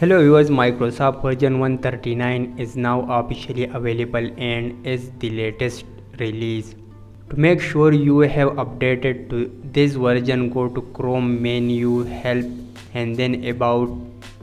Hello viewers, Microsoft version 139 is now officially available and is the latest release. To make sure you have updated to this version, go to Chrome menu, Help, and then About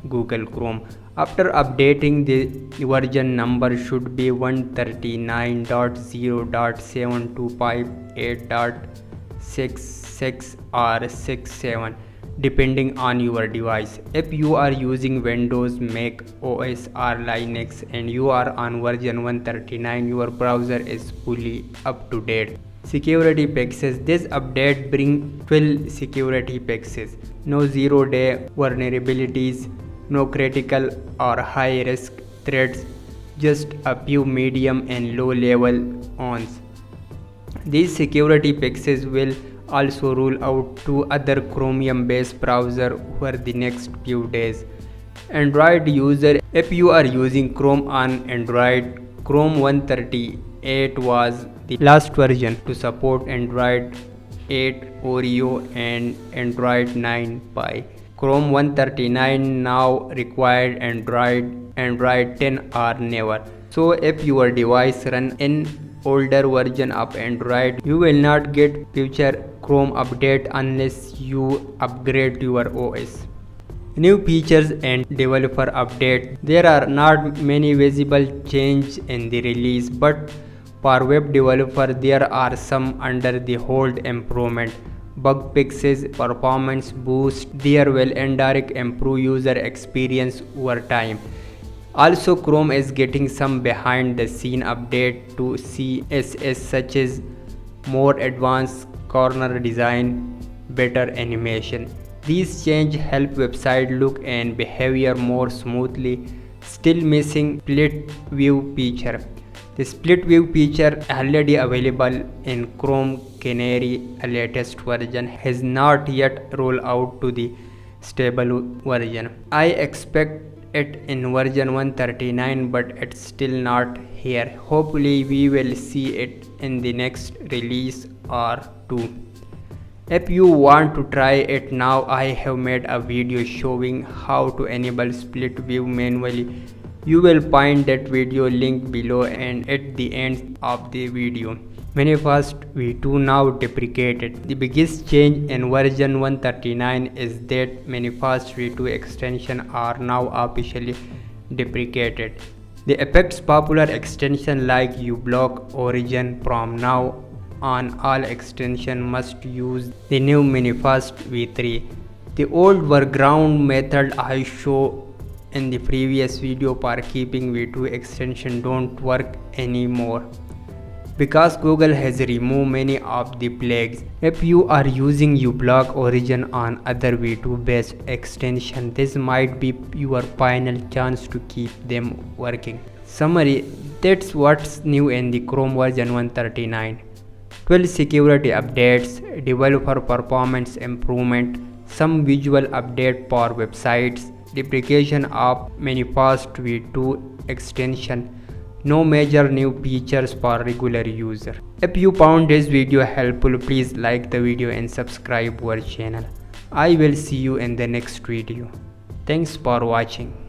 Google Chrome. After updating, the version number should be 139.0.725.8.66 or 67 depending on your device. If you are using Windows, Mac OS or Linux and you are on version 139, your browser is fully up to date. Security patches. This update brings 12 security patches. No 0-day vulnerabilities, no critical or high risk threats, just a few medium and low level ones. These security patches will also roll out to other Chromium based browser over the next few days. Android user, if you are using Chrome on Android, Chrome 138 was the last version to support Android 8 Oreo and Android 9 Pie. Chrome 139 now required Android 10 or never. So if your device runs an older version of Android, you will not get future Chrome update unless you upgrade your OS. New features and developer update. There are not many visible changes in the release, but for web developer there are some under the hood improvement. Bug fixes, performance boost, there will indirect improve user experience over time. Also, Chrome is getting some behind the scene update to CSS such as more advanced corner design, better animation. These changes help website look and behavior more smoothly. Still missing split view feature. The split view feature already available in Chrome Canary, a latest version, has not yet rolled out to the stable version. I expect it in version 139, but it's still not here. Hopefully we will see it in the next release or two. If you want to try it now, I have made a video showing how to enable split view manually. You will find that video link below and at the end of the video. Manifest v2 now deprecated. The biggest change in version 139 is that Manifest v2 extensions are now officially deprecated. The effects popular extension like uBlock Origin from now on all extensions must use the new Manifest v3. The old workaround method I showed in the previous video for keeping v2 extension don't work anymore, because Google has removed many of the flags. If you are using uBlock Origin on other v2 based extension, this might be your final chance to keep them working. Summary: that's what's new in the Chrome version 139. 12 security updates, developer performance improvement, some visual update for websites, deprecation of Manifest v2 extension. No major new features for regular user. If you found this video helpful, please like the video and subscribe our channel. I will see you in the next video. Thanks for watching.